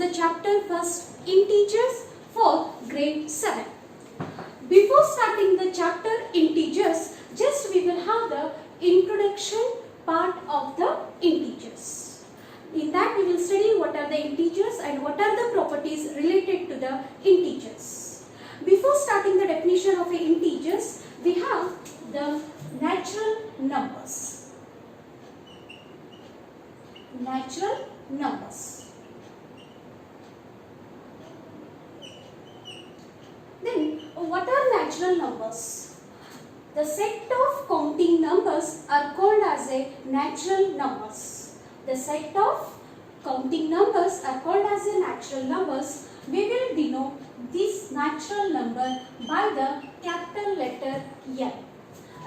the chapter first, integers for grade 7. Before starting the chapter integers, just we will have the introduction part of the integers. In that we will study what are the integers and what are the properties related to the integers. Before starting the definition of integers, we have the natural numbers. Natural numbers. Then what are natural numbers? The set of counting numbers are called as a natural numbers. The set of counting numbers are called as a natural numbers. We will denote this natural number by the capital letter N.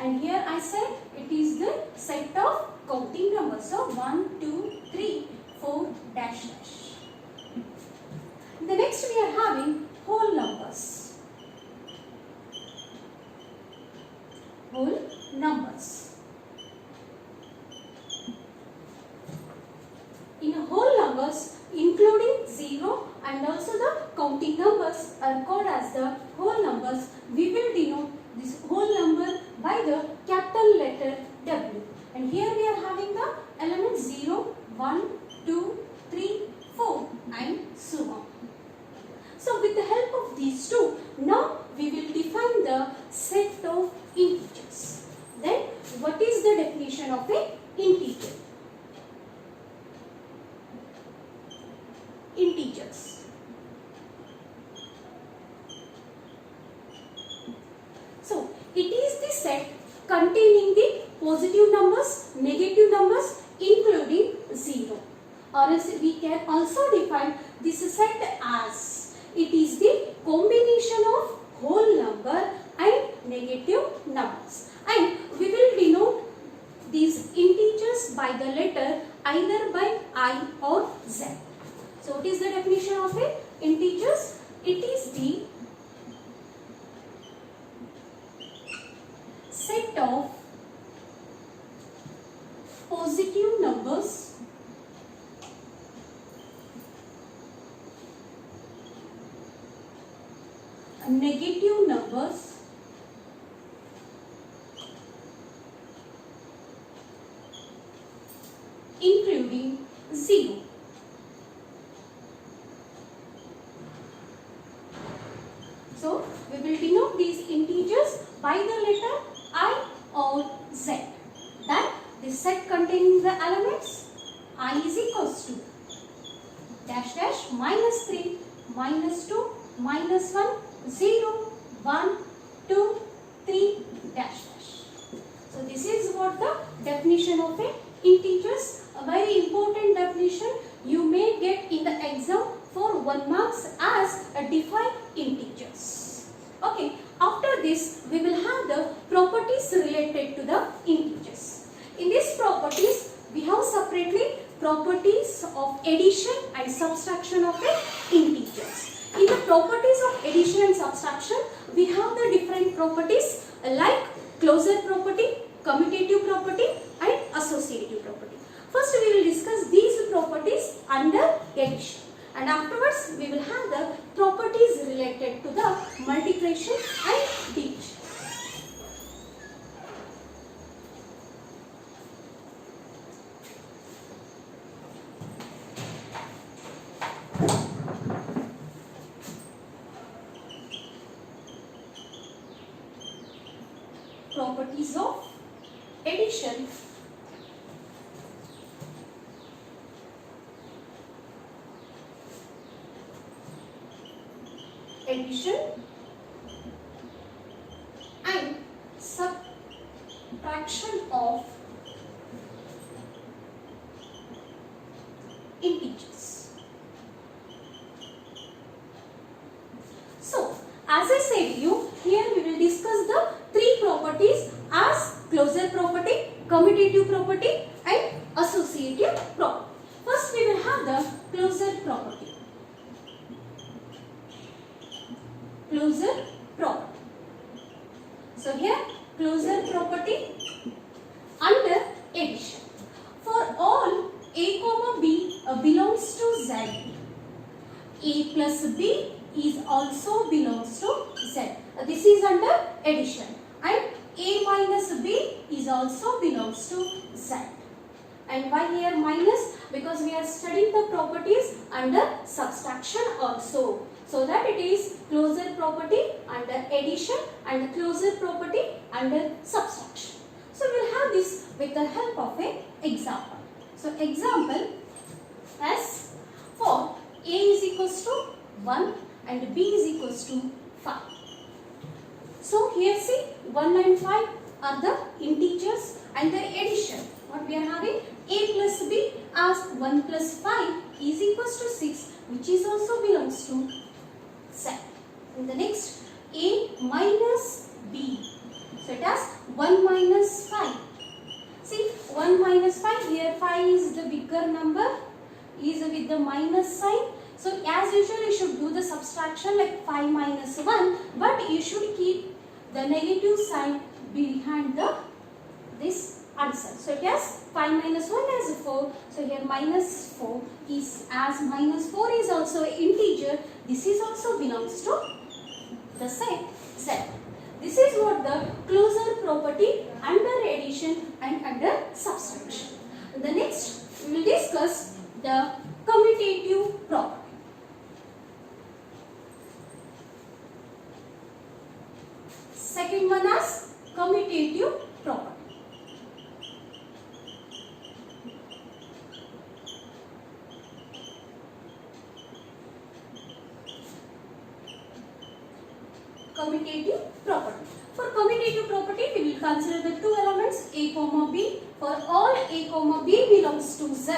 And here I said it is the set of counting numbers. So 1, 2, 3, 4, dash dash. The next we are having whole numbers. Whole numbers. In whole numbers, including 0 and also the counting numbers are called as the whole numbers. We will denote this whole number by the capital letter W. And here we are having the elements 0, 1, 2, 3, 4 and so on. So with the help of these two, now we will define the set of integers. Then what is the definition of an integer? Integers. So it is the set containing the positive numbers, negative numbers, including 0. Or else we can also define this set as it is the combination of whole number and negative numbers. And we will denote these integers by the letter either by I or Z. So what is the definition of it? Integers? It is the set of positive numbers and negative numbers including 0. So we will denote these integers by the letter I or Z. That the set containing the elements I is equals to dash dash minus 3, minus 2, minus 1, 0, 1, 2, 3, dash dash. So this is what the definition of a integers. A very important definition you may get in the exam for 1 marks as a define integers. Okay, after this we will have the properties related to the integers. In these properties we have separately properties of addition and subtraction of the integers. In the properties of addition and subtraction we have the different properties like closure property, commutative property and associative property. First we will discuss these properties under addition. And afterwards we will have the properties related to the multiplication and division. Properties of addition. Addition and subtraction of integers. So as I said you, here we will discuss the three properties as closure property, commutative property and associative property. First we will have the closure property. Closure property. So here closure property under addition. For all a comma b belongs to Z A plus B is also belongs to Z. This is under addition. And A minus B is also belongs to Z. And why here minus? Because we are studying the properties under subtraction also. So that it is closure property under addition and closure property under subtraction. So we will have this with the help of an example. So example as for A is equals to 1 and B is equals to 5. So here see 1 and 5 are the integers and the addition. What we are having? A plus B as 1 plus 5 is equals to 6, which is also belongs to Z. And the next A minus B. So it has 1 minus 5. See 1 minus 5, here 5 is the bigger number, is with the minus sign. So as usual you should do the subtraction like 5 minus 1, but you should keep the negative sign behind this answer. So it has 5 minus 1 as 4. So here minus 4 is, as minus 4 is also an integer, this is also belongs to the same Z. This is what the closure property under addition and under subtraction. The next we will discuss the commutative property. Second one as commutative property. Commutative property. For commutative property, we will consider the two elements A comma B. For all A comma B belongs to Z,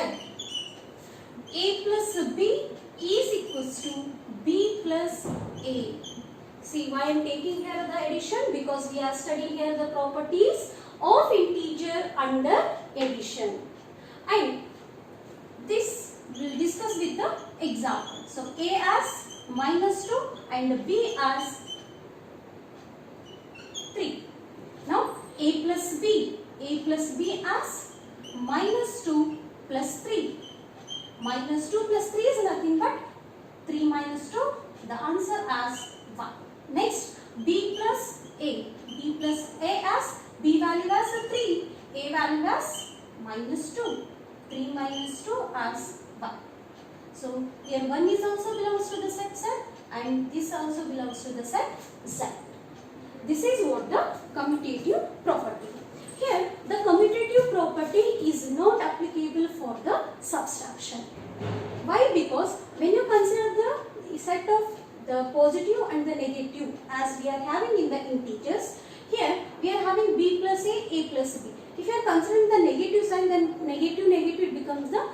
A plus B is equals to B plus A. See why I am taking here the addition? Because we are studying here the properties of integer under addition. And this we will discuss with the example. So A as minus 2 and B as 3. Now A plus B as minus 2 plus 3. Minus 2 plus 3 is nothing but 3 minus 2, the answer as 1. Next B plus A as B value as 3, A value as minus 2, 3 minus 2 as 1. So here 1 is also belongs to the set Z and this also belongs to the set Z. This is what the commutative property. Here the commutative property is not applicable for the subtraction. Why? Because when you consider the set of the positive and the negative as we are having in the integers, here we are having B plus A plus B. If you are considering the negative sign, then negative becomes the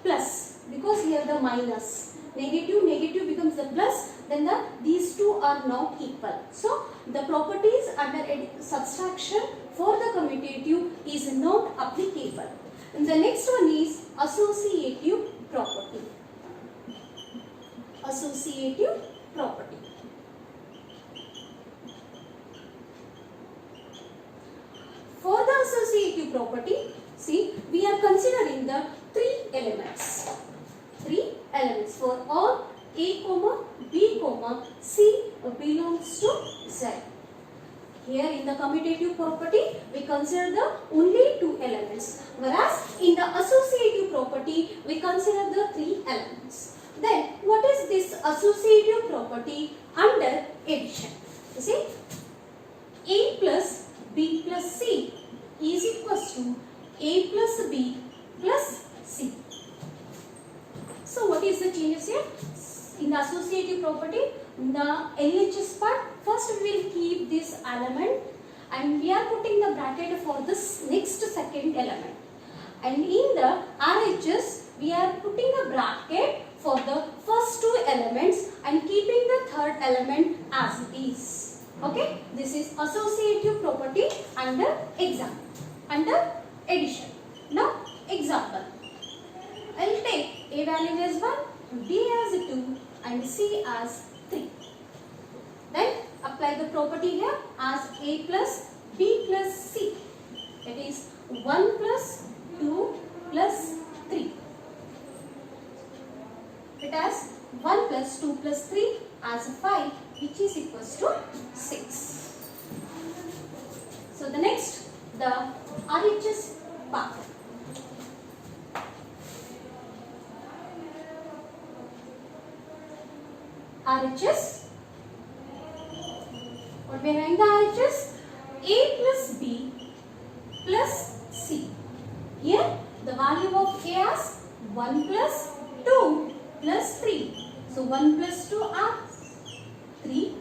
plus, because here the minus. Negative becomes the plus, then these two are now equal. So the properties under subtraction for the commutative is not applicable. And the next one is associative property. Associative property. For the associative property, see, we are considering the three elements. Three elements for all A comma B comma C belongs to Z. Here in the commutative property, we consider the only two elements, whereas in the associative property, we consider the three elements. Then, what is this associative property under addition? You see, A plus B plus C is equals to A plus B plus C. So, what is the changes here? In the associative property, in the LHS part, first we will keep this element and we are putting the bracket for this next second element. And in the RHS, we are putting a bracket for the first two elements and keeping the third element as it is. Okay, this is associative property under example, under addition. Now, example. I will take A value as 1, B as 2 and C as 3. Then apply the property here as A plus B plus C. It is 1 plus 2 plus 3. It has 1 plus 2 plus 3 as 5, which is equals to 6. So the next, the RHS part. RHS, what we are writing the RHS? A plus B plus C. Here the value of A as 1 plus 2 plus 3. So 1 plus 2 are 3.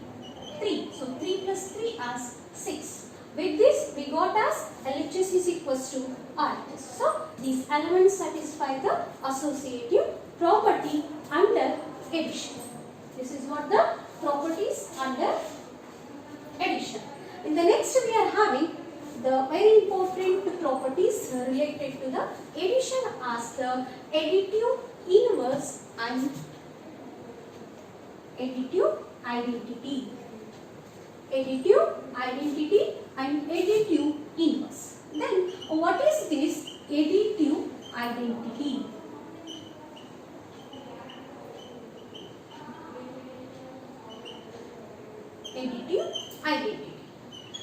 So 3 plus 3 as 6. With this we got as LHS is equals to RHS. So these elements satisfy the associative property under addition. This is what the properties under addition. In the next we are having the very important properties related to the addition as the additive inverse and additive identity. Additive identity and additive inverse. Then what is this additive identity? Additive identity.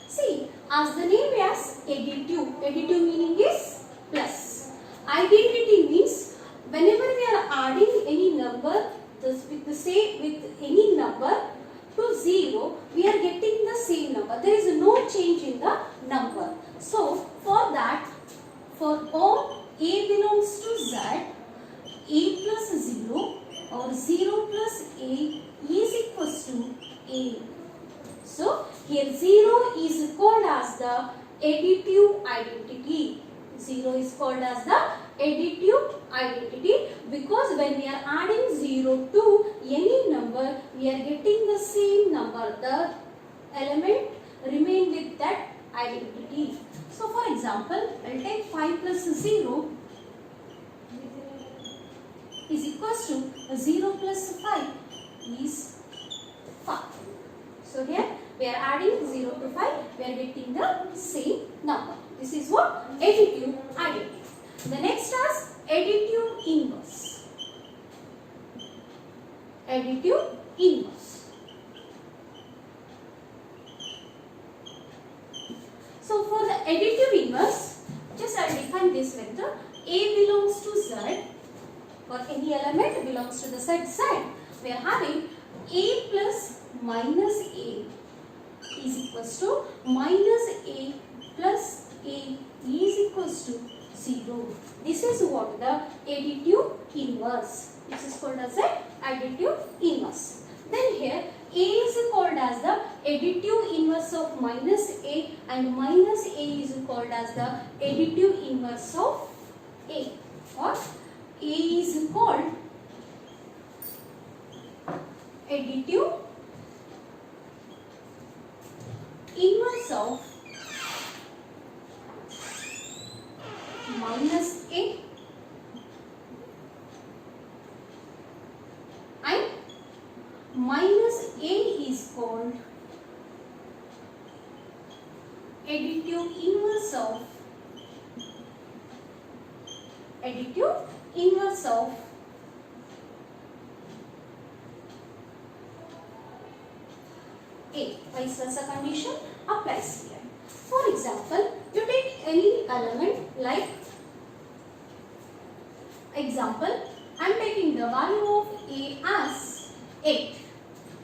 See, as the name as additive, additive meaning is plus. Identity means whenever we are adding any number with any number to 0, we are getting the same number. There is no change in the number. So for that, for all A belongs to Z, A plus 0 or 0 plus A is equals to A. So here 0 is called as the additive identity. 0 is called as the additive identity because when we are adding 0 to any number, we are getting the same number. The element remain with that identity. So for example, I will take 5 plus 0 is equals to 0 plus 5 is 5. So here we are adding 0 to 5, we are getting the same number. This is what additive identity. The next is additive inverse. Additive inverse. So for the additive inverse, just I will define this vector. A belongs to Z. For any element belongs to the set Z. We are having A plus minus A is equals to minus A plus A is equals to 0. This is what the additive inverse. This is called as a additive inverse. Then here A is called as the additive inverse of minus A and minus A is called as the additive inverse of A. Or A is called additive inverse of minus A and minus A is called additive inverse of A. Vice versa condition applies here. For example, you take any element like example, I am taking the value of A as 8.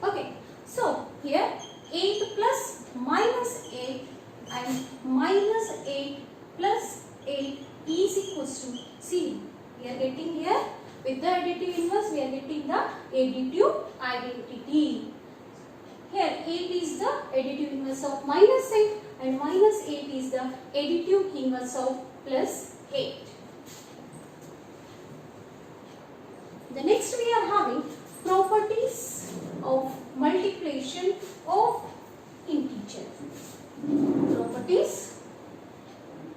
Okay, so here 8 plus minus 8 and minus 8 plus 8 is equals to 0. We are getting here with the additive inverse, we are getting the additive identity. Here 8 is the additive inverse of minus 8 and minus 8 is the additive inverse of plus 8. The next we are having properties of multiplication of integer. Properties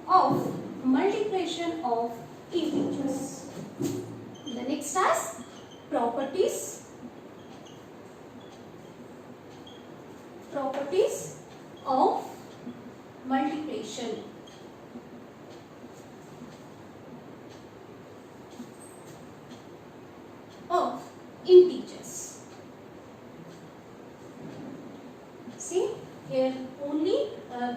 of multiplication of integers. The next is properties of multiplication. Of integers. See, here only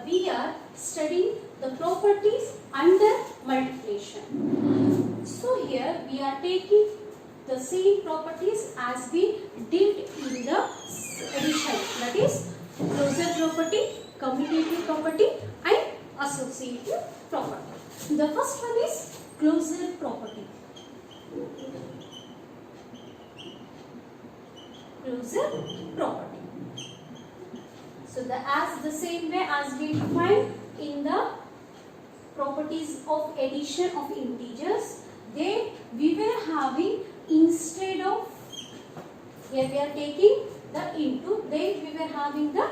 we are studying the properties under multiplication. So here we are taking the same properties as we did in the addition, that is closure property, commutative property and associative property. The first one is closure property. Closure property. So the same way as we defined in the properties of addition of integers, we were having, instead of, here we are taking the into, then we were having the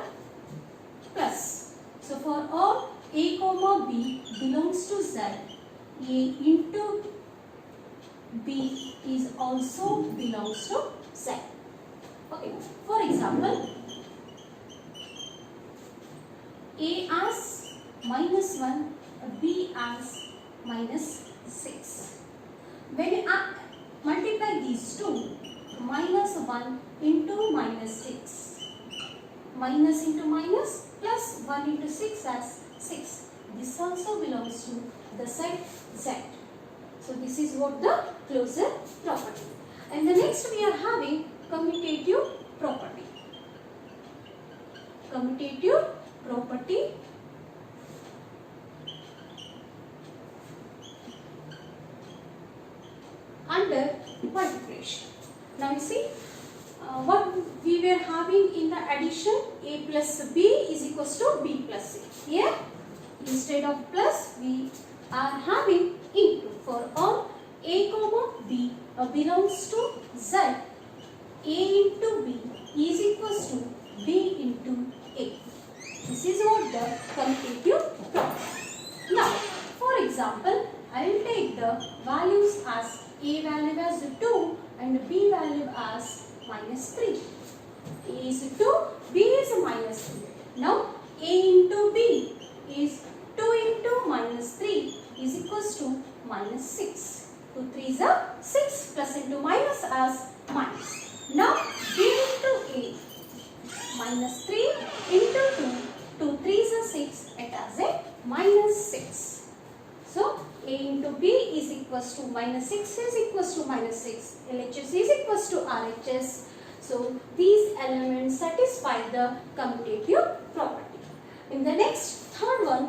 plus. So for all a comma b belongs to z, a into b is also belongs to z. Okay. For example, a as -1, b as -6. When I multiply these two, -1 into -6, minus into minus plus 1 into 6 as 6. This also belongs to the set z. So this is what the closure property. And the next we are having commutative property. Commutative property under multiplication. Now you see what we were having in the addition, a plus b is equals to b plus c. Here instead of plus we are having into. For all a comma b belongs to z, a into b is equals to b into a. This is what the commutative property. Now for example, I will take the values as a value as 2 and b value as -3. A is 2, b is -3. Now a into b is 2 into -3 is equals to -6. 2 3s are 6, plus into minus as minus. Now b into a, -3 into 2, 2 3s are 6, it has a -6. So a into b is equals to -6 is equals to -6. LHS is equals to RHS. So these elements satisfy the commutative property. In the next third one,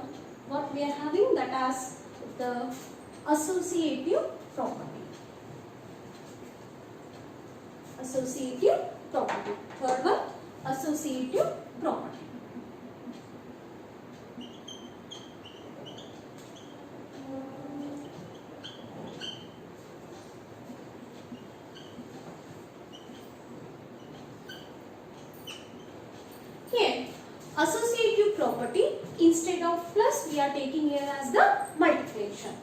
what we are having, that as the associative property. Associative property. Third one, associative property. Here, associative property, instead of plus we are taking here as the multiplication.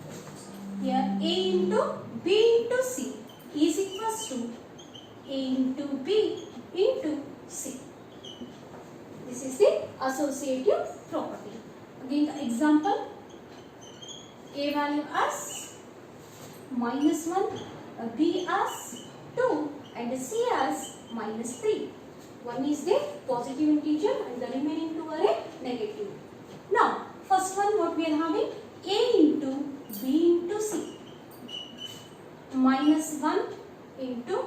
Here a into b into c is equals to a into b into c. This is the associative property. Again the example, a value as -1, b as 2 and c as -3. One is the positive integer and the remaining two are a negative. Now first one, what we are having, a into b into c, -1 into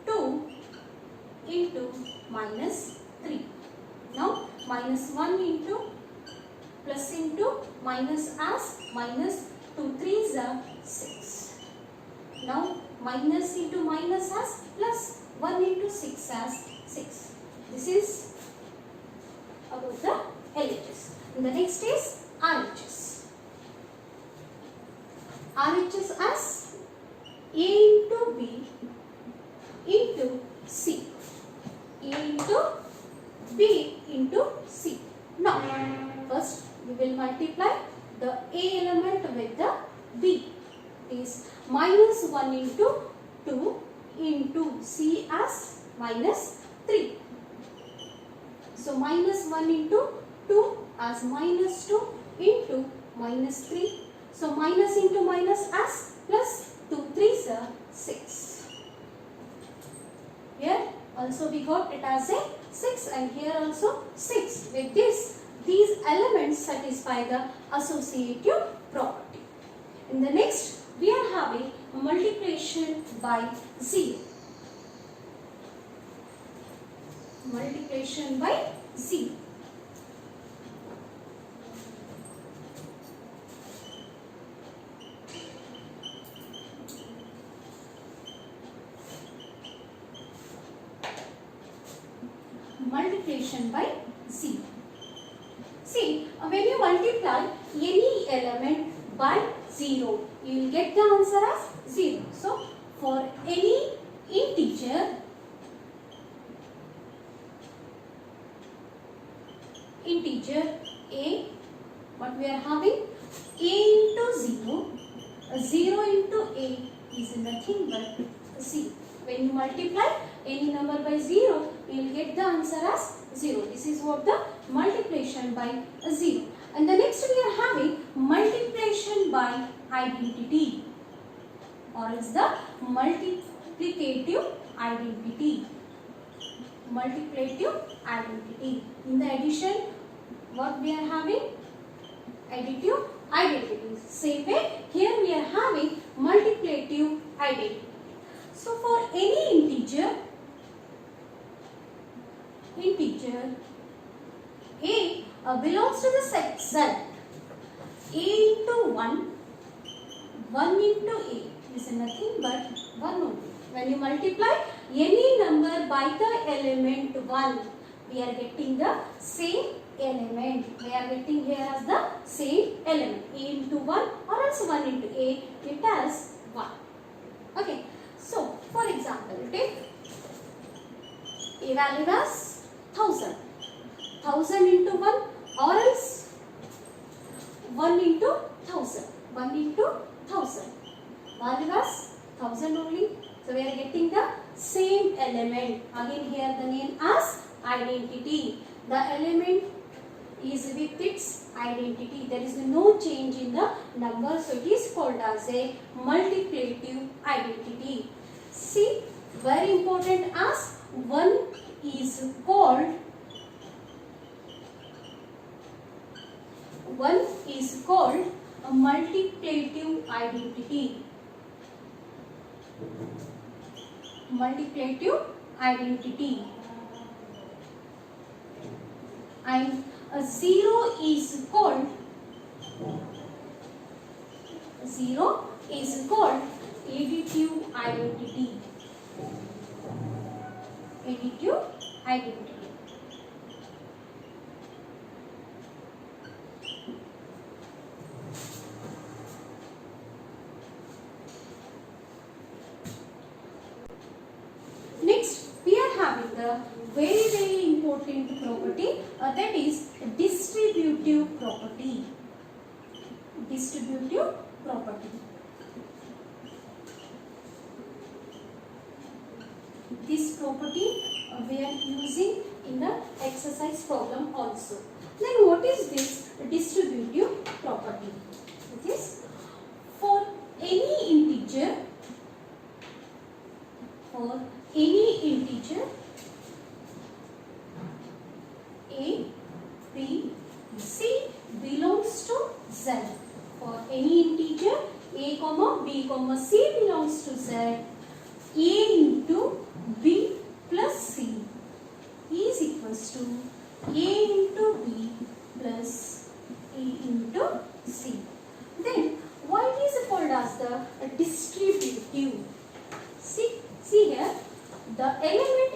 2 into -3. Now -1 into plus into minus as minus 2 3s are 6. Now minus into minus as plus 1 into 6 as 6. This is about the LHS. And the next is RHS. RHS as a into b into c. A into b into c. Now first we will multiply the a element with the b. It is -1 into 2 into c as -3. So -1 into 2 as -2 into -3. So minus into minus as plus 2 3s are 6. Also we got it as a 6 and here also 6. With this, these elements satisfy the associative property. In the next, we are having multiplication by 0. Multiplication by 0. Multiplication by 0. See, when you multiply any element by 0, you will get the answer as 0. So, for any integer, a, what we are having? A into 0. 0 into a is nothing but 0. When you multiply any number by 0, you will get the answer as 0. This is what the multiplication by 0. And the next we are having multiplication by identity, or is the multiplicative identity. Multiplicative identity. In the addition, what we are having? Additive identity. Same way, here we are having multiplicative identity. So for any integer a belongs to the set Z. A into 1 into a is nothing but 1 only. When you multiply any number by the element 1, we are getting the same element. We are getting here as the same element. A into 1 or else 1 into a, it has 1. Okay. So, for example, take a value as 1000. 1000 into 1 or else 1 into 1000. 1 into 1000. Value as 1000 only. So, we are getting the same element. Again, here the name as identity. The element is with its identity. There is no change in the number. So, it is called as a multiplicative identity. See, very important as 1 is called a multiplicative identity. Multiplicative identity. And a 0 is called additive identity. Additive identity. Next, we are having the very important property, that is distributive property. Distributive property. This property we are using in the exercise problem also. Then what is this distributive property? It is for any integer, a, b, c belongs to z. For any integer a, b, c belongs to z, a into b plus c is equals to a into b plus a into c. Then why it is called as the distributive? See here, the element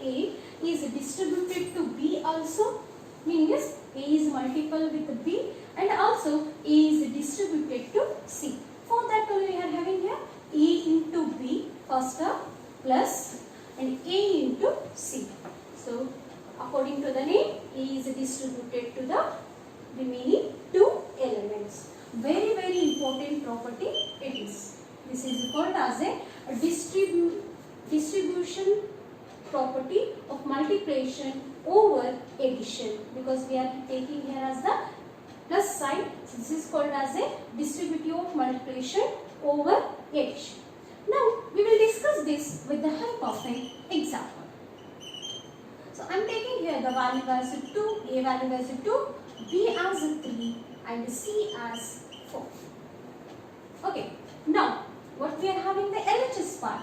A is distributed to B also, meaning yes, A is multiple with B, and also A is distributed to C. For that only we are having here A into B first term plus and A into C. So according to the name, A is distributed to the remaining two elements. Very important property it is. This is called as a distribution property of multiplication over addition, because we are taking here as the plus sign. So this is called as a distributive of multiplication over addition. Now we will discuss discuss this with the help of an example. So I am taking here the value as 2, A value as 2, B as 3 and C as 4. Okay, now what we are having the LHS part.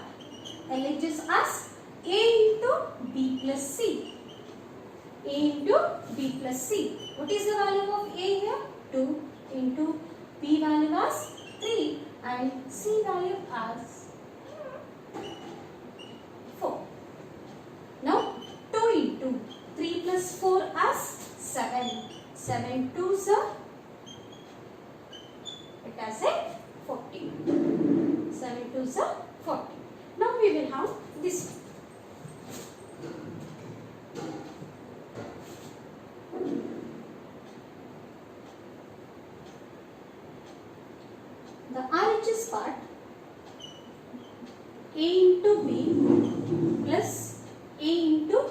LHS as A into B plus C. A into B plus C. What is the value of A here? 2 into B value as 3 and C value as 4. Now 2 into 3 plus 4 as 7. 7 2s are, it has a 14. 7 2s are 14. Now we will have this one. The RHS part, A into B plus A into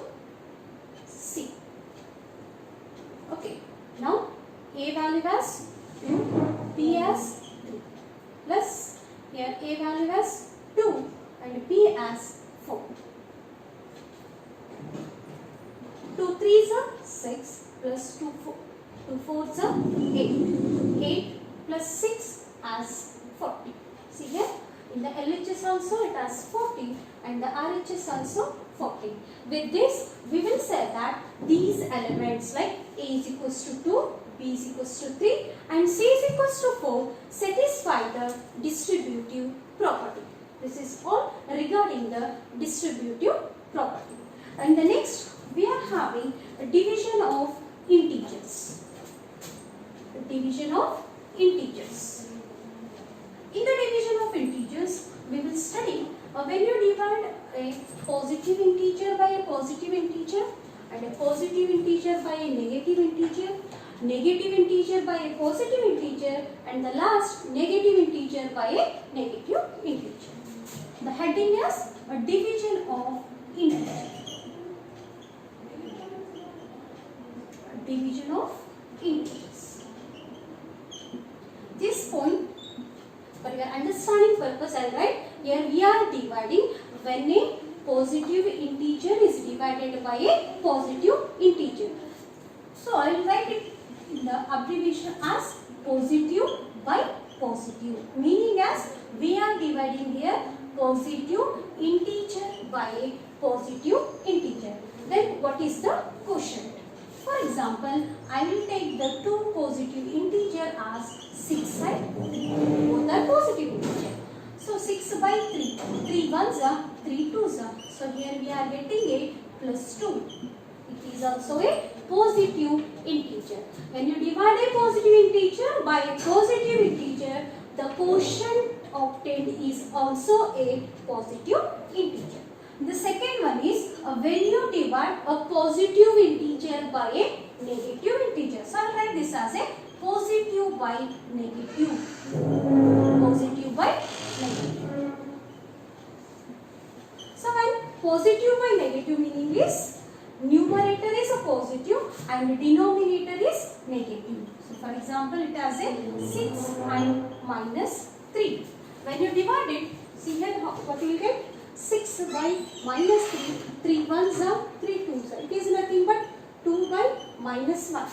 C. Okay, now A value as 2, B as 3 plus here A value as 2 and B as 4. 2 3s are 6 plus 2 4s are 8. 8 plus 6 as 40. See here, in the LHS also it has 40 and the RHS also 40. With this, we will say that these elements like A is equals to 2, B is equals to 3 and C is equals to 4 satisfy the distributive property. This is all regarding the distributive property. And the next, we are having a division of integers. Division of integers. In the division of integers, we will study when you divide a positive integer by a positive integer and a positive integer by a negative integer by a positive integer and the last negative integer by a negative integer. The heading is a division of integer. Division of integers. This point, for your understanding purpose, I will write here we are dividing when a positive integer is divided by a positive integer. So I will write it in the abbreviation as positive by positive, meaning as we are dividing here positive integer by a positive integer. Then what is the quotient? For example, I will take the two positive integer as 6 and 3. Both are positive integer. So 6 by 3. 3 ones are 3 twos are. So here we are getting a plus 2. It is also a positive integer. When you divide a positive integer by a positive integer, the quotient obtained is also a positive integer. The second one is when you divide a positive integer by a negative integer. So I will write this as a positive by negative. Positive by negative. So when positive by negative meaning is numerator is a positive and denominator is negative. So for example, it has a 6 and minus 3. When you divide it, see here what you will get? 6 by minus 3, 3 ones are 3 twos. It is nothing but 2 by minus 1.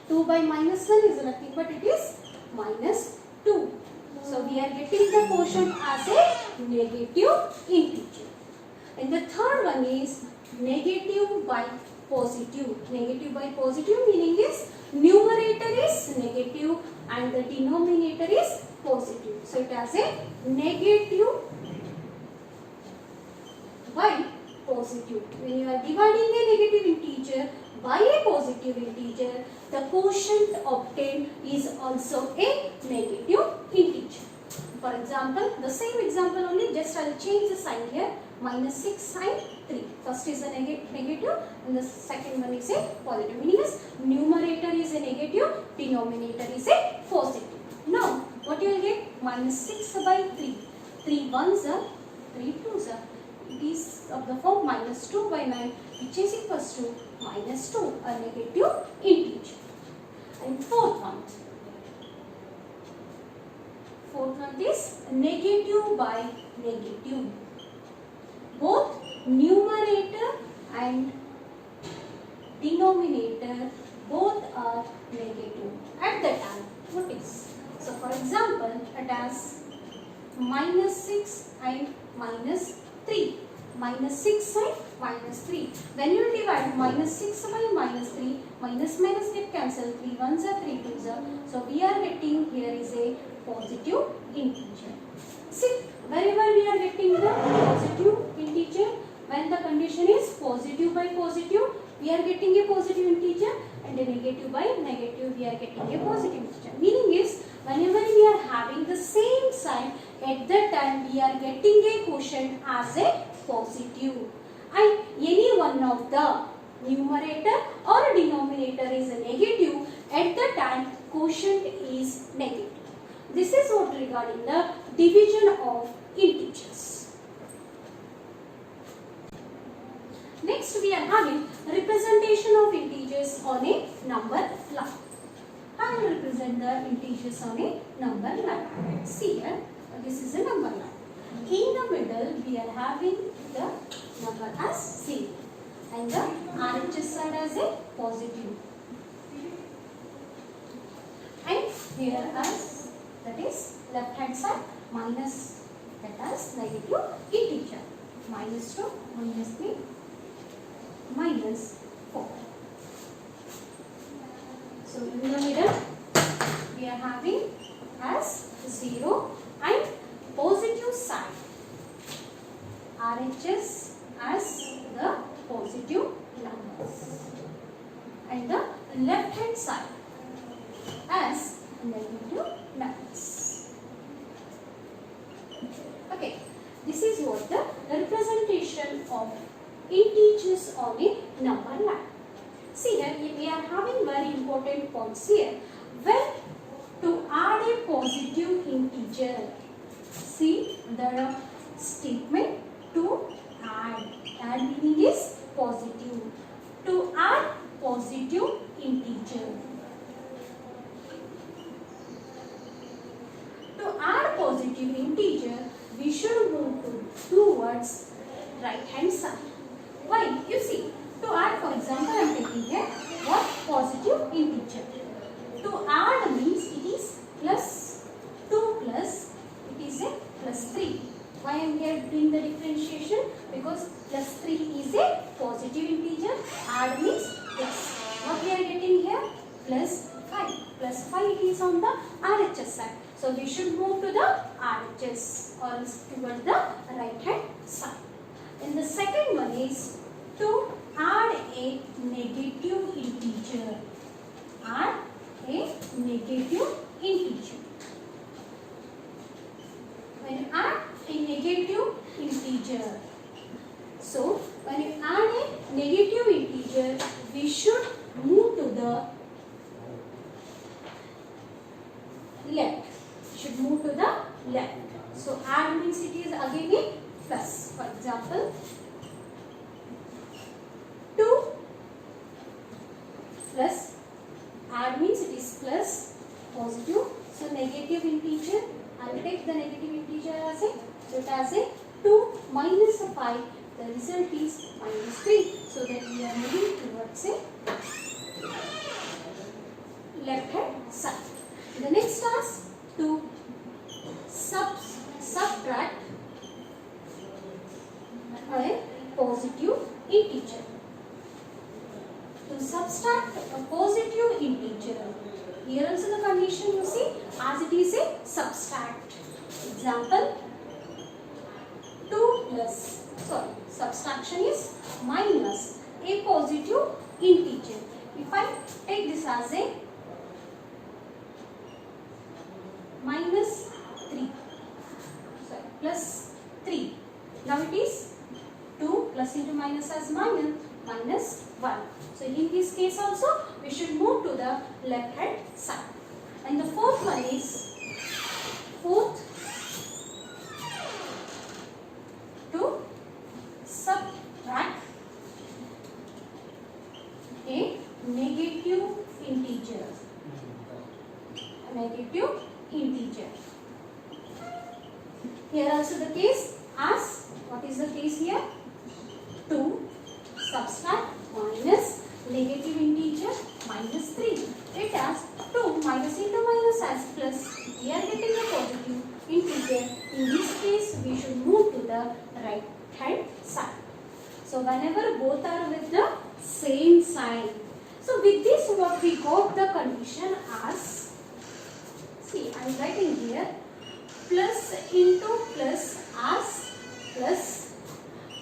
2 by minus 1 is nothing but it is minus 2. So we are getting the quotient as a negative integer. And the third one is negative by positive. Negative by positive meaning is numerator is negative and the denominator is positive. So it has a negative by positive. When you are dividing a negative integer by a positive integer, the quotient obtained is also a negative integer. For example, the same example only, just I will change the sign here. Minus 6 and 3. First is a negative and the second one is a positive. Meaning is numerator is a negative, denominator is a positive. Now, what you will get? Minus 6 by 3. 3 ones are 3 twos are. It is of the form minus 2 by 9, which is equals to minus 2, a negative integer. And fourth one is negative by negative. numerator and denominator both are negative at that time. What is? So for example, it has minus 6 and minus 3. Minus 6 and minus 3. When you divide minus 6 by minus 3, minus minus get cancelled. 3 ones are 3 twos are. So we are getting here is a positive integer. See, wherever we are getting the positive integer, when the condition is positive by positive, we are getting a positive integer, and a negative by negative, we are getting a positive integer. Meaning is, whenever we are having the same sign, at that time we are getting a quotient as a positive, and any one of the numerator or denominator is a negative, at the time quotient is negative. This is what regarding the division of integers. Next we are having representation of integers on a number line. I will represent the integers on a number line. See here, this is a number line. In the middle we are having the number as 0 and the RHS side as a positive. And here as, that is left hand side, minus, that as negative integer. Minus 2, minus 3, minus 4. So in the middle we are having as 0 and positive side, RHS as the positive numbers, and the left hand side as negative numbers. Okay, this is what the representation of integers on a number line. See here, we are having very important points here. When to add a positive integer, see the statement to add. Add meaning is positive. To add positive integer. To add positive integer, we should move towards right hand side. Why? You see, to add, for example, I am taking here what? Positive integer. To add means it is plus 2 plus, it is a plus 3. Why I am here doing the differentiation? Because plus 3 is a positive integer, add means plus. What we are getting here? Plus 5. Plus 5 is on the RHS side. So we should move to the RHS or towards the right hand side. And the second one is to add a negative integer. Add a negative integer. When you add a negative integer, so when you add a negative integer, we should move to the left. Should move to the left. So add means it is again a plus. For example, 2 plus, add means it is plus positive. So negative integer, I will take the negative integer as a, so it has a 2 minus a 5, the result is minus 3. So that we are moving towards a left hand side. The next task, to subtract a positive integer. To subtract a positive integer. Here also the condition you see, as it is a subtract. Example, 2 plus, sorry, subtraction is minus a positive integer. If I take this as a minus 3, sorry, plus 3. Now it is 2 plus into minus as minus 1. So in this case also we should move to the left hand side. And the fourth one is to subtract a negative integer. Here also the case as, what is the case here? subtract minus negative integer minus 3. It has 2 minus into minus as plus. We are getting a positive integer. In this case, we should move to the right hand side. So whenever both are with the same sign. So with this what we got the condition as, see I am writing here, plus into plus as plus,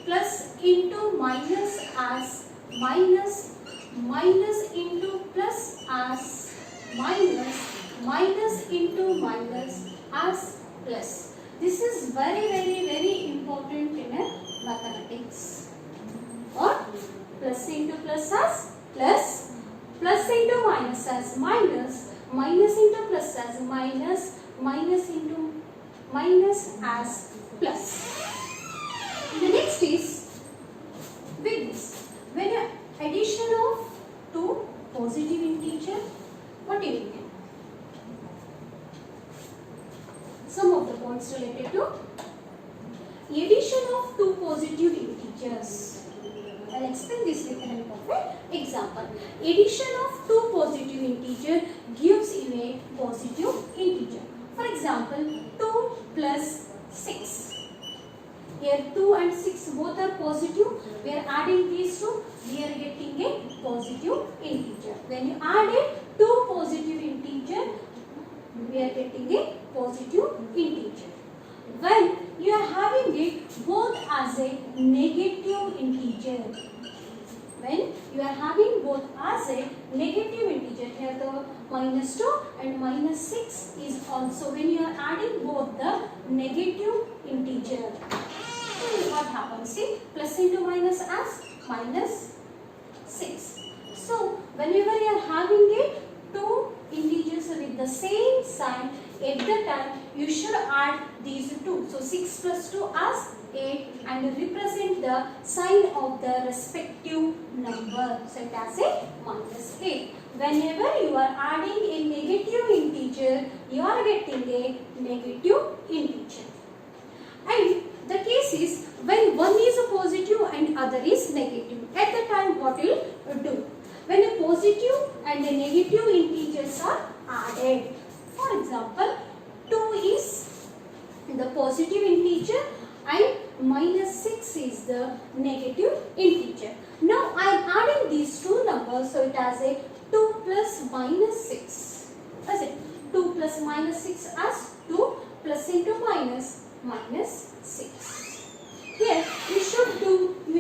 plus into minus as minus, minus into plus as minus, minus into minus as plus. This is very important in a mathematics. Or plus into plus as plus, plus into minus as minus, minus into plus as minus, minus into minus as plus. The next is with this. When you addition of two positive integer, what do you get? Some of the points related to addition of two positive integers. I will explain this with the help of an example. Addition of two positive integer gives you a positive integer. For example, 2 plus 6. Here 2 and 6 both are positive. We are adding these two. We are getting a positive integer. When you add a two positive integer, we are getting a positive integer. When you are having it both as a negative integer, when you are having both as a negative integer, here the minus 2 and minus 6 is also, when you are adding both the negative integer, what happens? See, plus into minus as minus 6. So whenever you are having it two integers with the same sign, at the time you should add these two. So 6 plus 2 as 8 and represent the sign of the respective number. So it has a minus 8. Whenever you are adding a negative integer, you are getting a negative integer. And the case is when one is a positive and other is negative. At the time what you will do? When a positive and a negative integers are added. For example, 2 is the positive integer and minus 6 is the negative integer. Now I am adding these two numbers, so it has a 2 plus minus 6. As it 2 plus minus 6 as 2 plus into minus minus 6. Here you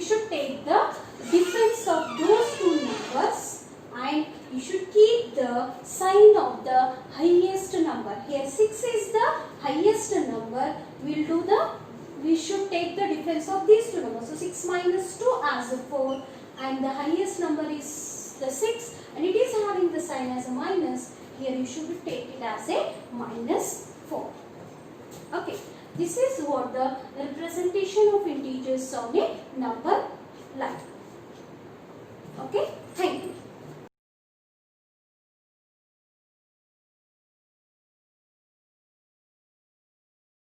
should take the difference of those two numbers and you should keep the sign of the highest number. Here 6 is the highest number. We should take the difference of these two numbers. So 6 minus 2 as a 4 and the highest number is the 6 and it is having the sign as a minus. Here you should take it as a minus 4. Okay. This is what the representation of integers on a number line. Okay.